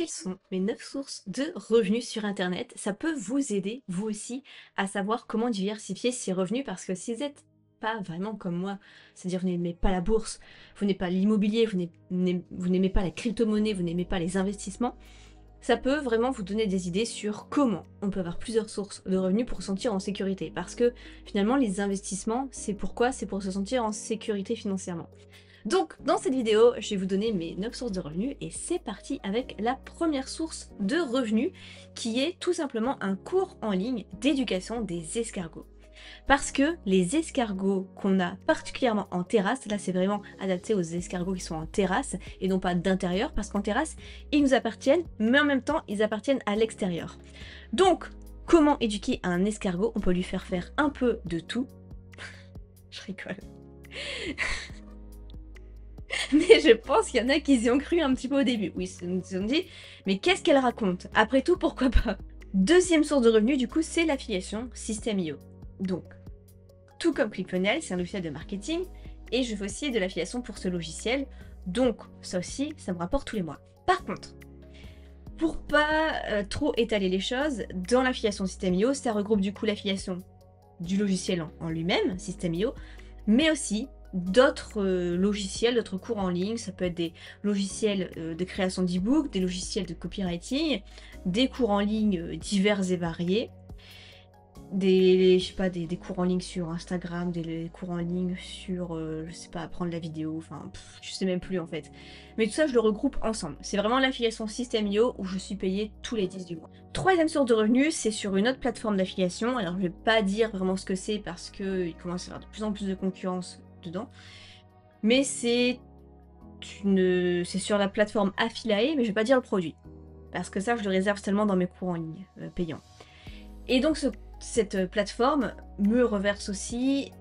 quelles sont mes 9 sources de revenus sur internet. Ça peut vous aider, vous aussi, à savoir comment diversifier ses revenus parce que si vous n'êtes pas vraiment comme moi, c'est-à-dire vous n'aimez pas la bourse, vous n'aimez pas l'immobilier, vous n'aimez pas la crypto-monnaie, vous n'aimez pas les investissements, ça peut vraiment vous donner des idées sur comment on peut avoir plusieurs sources de revenus pour se sentir en sécurité. Parce que finalement, les investissements, c'est pourquoi? C'est pour se sentir en sécurité financièrement. Donc, dans cette vidéo, je vais vous donner mes 9 sources de revenus et c'est parti avec la première source de revenus qui est tout simplement un cours en ligne d'éducation des escargots. Parce que les escargots qu'on a particulièrement en terrasse, là c'est vraiment adapté aux escargots qui sont en terrasse et non pas d'intérieur, parce qu'en terrasse, ils nous appartiennent, mais en même temps, ils appartiennent à l'extérieur. Donc, comment éduquer un escargot? On peut lui faire faire un peu de tout. Je rigole. Mais je pense qu'il y en a qui y ont cru un petit peu au début. Oui, ils se sont dit, mais qu'est-ce qu'elle raconte? Après tout, pourquoi pas? Deuxième source de revenus, du coup, c'est l'affiliation System.io. Donc, tout comme ClickFunnels, c'est un logiciel de marketing, et je fais aussi de l'affiliation pour ce logiciel, donc ça aussi, ça me rapporte tous les mois. Par contre, pour pas trop étaler les choses, dans l'affiliation System.io, ça regroupe du coup l'affiliation du logiciel en lui-même, System.io, mais aussi d'autres logiciels, d'autres cours en ligne. Ça peut être des logiciels de création d'e-book, des logiciels de copywriting, des cours en ligne divers et variés, je sais pas, des cours en ligne sur Instagram, des cours en ligne sur, je sais pas, apprendre la vidéo, enfin, je sais même plus en fait. Mais tout ça, je le regroupe ensemble. C'est vraiment l'affiliation System.io où je suis payée tous les 10 du mois. Troisième source de revenus, c'est sur une autre plateforme d'affiliation. Alors, je vais pas dire vraiment ce que c'est parce qu'il commence à y avoir de plus en plus de concurrence dedans. Mais c'est sur la plateforme Affiliate, mais je vais pas dire le produit. Parce que ça, je le réserve seulement dans mes cours en ligne payants. Et donc, cette plateforme me reverse aussi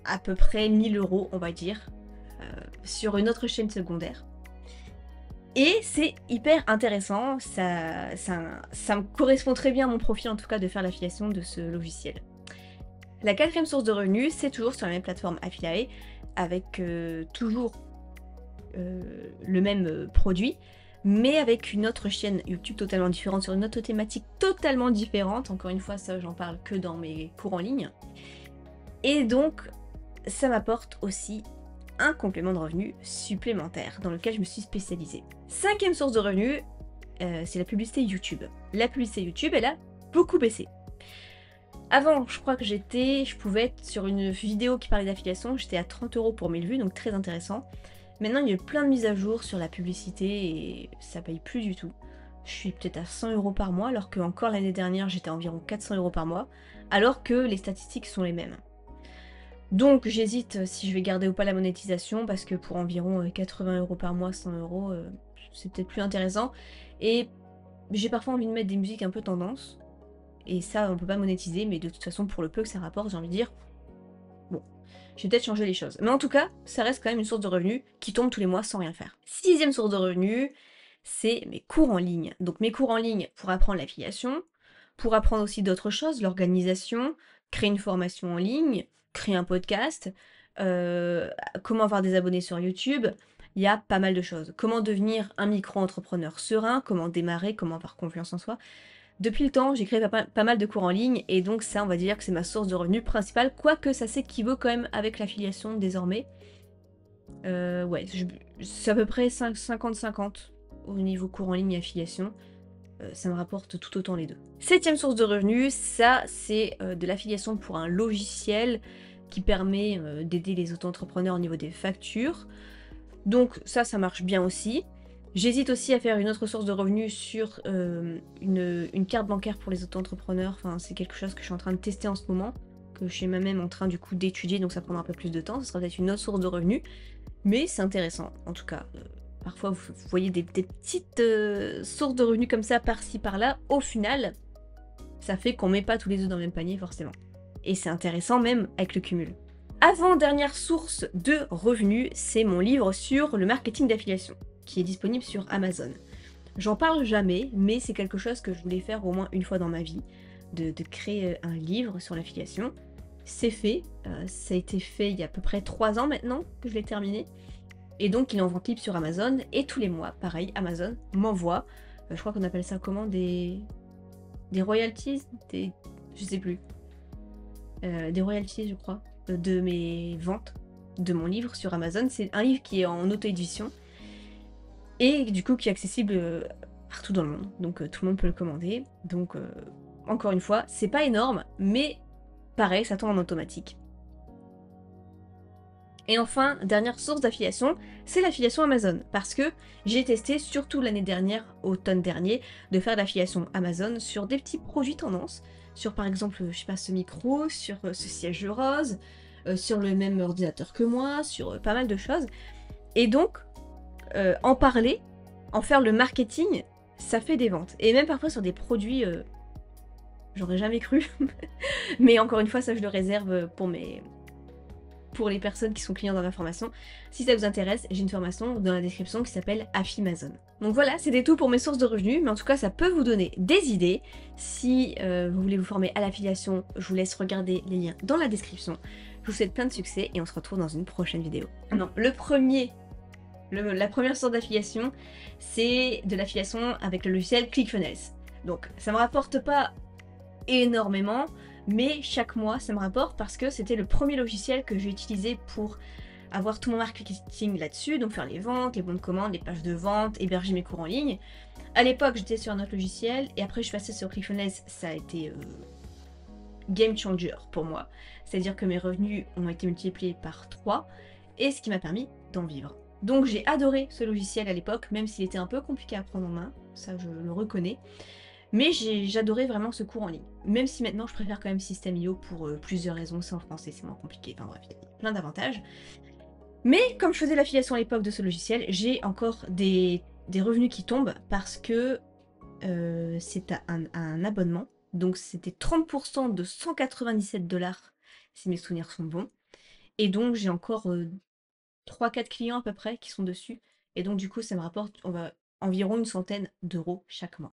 à peu près 1000 €, on va dire, sur une autre chaîne secondaire. Et c'est hyper intéressant, ça me correspond très bien à mon profil en tout cas de faire l'affiliation de ce logiciel. La quatrième source de revenus, c'est toujours sur la même plateforme Affiliate, avec toujours le même produit, mais avec une autre chaîne YouTube totalement différente, sur une autre thématique totalement différente. Encore une fois, ça j'en parle que dans mes cours en ligne. Et donc, ça m'apporte aussi un complément de revenus supplémentaire dans lequel je me suis spécialisée. Cinquième source de revenus, c'est la publicité YouTube. La publicité YouTube, elle a beaucoup baissé. Avant, je crois que je pouvais être sur une vidéo qui parlait d'affiliation, j'étais à 30 € pour 1000 vues, donc très intéressant. Maintenant, il y a eu plein de mises à jour sur la publicité et ça paye plus du tout. Je suis peut-être à 100 € par mois, alors que encore l'année dernière, j'étais à environ 400 € par mois, alors que les statistiques sont les mêmes. Donc j'hésite si je vais garder ou pas la monétisation, parce que pour environ 80 € par mois, 100 €, c'est peut-être plus intéressant. Et j'ai parfois envie de mettre des musiques un peu tendance, et ça on peut pas monétiser, mais de toute façon pour le peu que ça rapporte, j'ai envie de dire, bon, je vais peut-être changer les choses. Mais en tout cas, ça reste quand même une source de revenus qui tombe tous les mois sans rien faire. Sixième source de revenus, c'est mes cours en ligne. Donc mes cours en ligne pour apprendre l'affiliation, pour apprendre aussi d'autres choses, l'organisation, créer une formation en ligne, créer un podcast, comment avoir des abonnés sur YouTube. Il y a pas mal de choses. Comment devenir un micro-entrepreneur serein, comment démarrer, comment avoir confiance en soi. Depuis le temps, j'ai créé pas mal de cours en ligne et donc ça, on va dire que c'est ma source de revenus principale, quoique ça s'équivaut quand même avec l'affiliation désormais. Ouais, c'est à peu près 50-50 au niveau cours en ligne et affiliation. Ça me rapporte tout autant les deux. Septième source de revenus, ça c'est de l'affiliation pour un logiciel qui permet d'aider les auto-entrepreneurs au niveau des factures. Donc ça marche bien aussi. J'hésite aussi à faire une autre source de revenus sur une carte bancaire pour les auto-entrepreneurs. Enfin, c'est quelque chose que je suis en train de tester en ce moment, que je suis moi-même en train du coup d'étudier, donc ça prendra un peu plus de temps. Ce sera peut-être une autre source de revenus, mais c'est intéressant en tout cas. Parfois, vous voyez des petites sources de revenus comme ça, par-ci, par-là. Au final, ça fait qu'on met pas tous les œufs dans le même panier, forcément. Et c'est intéressant même avec le cumul. Avant-dernière source de revenus, c'est mon livre sur le marketing d'affiliation, qui est disponible sur Amazon. J'en parle jamais, mais c'est quelque chose que je voulais faire au moins une fois dans ma vie, de créer un livre sur l'affiliation. C'est fait, ça a été fait il y a à peu près 3 ans maintenant que je l'ai terminé. Et donc il est en vente libre sur Amazon, et tous les mois, pareil, Amazon m'envoie, je crois qu'on appelle ça comment, des royalties, je sais plus, des royalties je crois, de mes ventes de mon livre sur Amazon. C'est un livre qui est en auto-édition, et du coup qui est accessible partout dans le monde, donc tout le monde peut le commander. Donc encore une fois, c'est pas énorme, mais pareil, ça tombe en automatique. Et enfin, dernière source d'affiliation, c'est l'affiliation Amazon. Parce que j'ai testé, surtout l'année dernière, automne dernier, de faire de l'affiliation Amazon sur des petits produits tendances. Sur par exemple, je sais pas, ce micro, sur ce siège rose, sur le même ordinateur que moi, sur pas mal de choses. Et donc, en parler, en faire le marketing, ça fait des ventes. Et même parfois sur des produits, j'aurais jamais cru. Mais encore une fois, ça je le réserve pour les personnes qui sont clients dans la formation. Si ça vous intéresse, j'ai une formation dans la description qui s'appelle Affimazon. Donc voilà, c'était tout pour mes sources de revenus, mais en tout cas ça peut vous donner des idées. Si vous voulez vous former à l'affiliation, je vous laisse regarder les liens dans la description. Je vous souhaite plein de succès et on se retrouve dans une prochaine vidéo. Non, la première source d'affiliation, c'est de l'affiliation avec le logiciel ClickFunnels. Donc ça me rapporte pas énormément, mais chaque mois ça me rapporte parce que c'était le premier logiciel que j'ai utilisé pour avoir tout mon marketing là-dessus, donc faire les ventes, les bons de commande, les pages de vente, héberger mes cours en ligne. À l'époque j'étais sur un autre logiciel et après je suis passée sur ClickFunnels, ça a été game changer pour moi. C'est-à-dire que mes revenus ont été multipliés par 3 et ce qui m'a permis d'en vivre. Donc j'ai adoré ce logiciel à l'époque, même s'il était un peu compliqué à prendre en main, ça je le reconnais. Mais j'adorais vraiment ce cours en ligne. Même si maintenant je préfère quand même System.io pour plusieurs raisons, c'est en français, c'est moins compliqué, enfin bref, il y a plein d'avantages. Mais comme je faisais l'affiliation à l'époque de ce logiciel, j'ai encore des revenus qui tombent parce que c'est un abonnement. Donc c'était 30% de 197 $, si mes souvenirs sont bons. Et donc j'ai encore 3-4 clients à peu près qui sont dessus. Et donc du coup ça me rapporte environ une centaine d'euros chaque mois.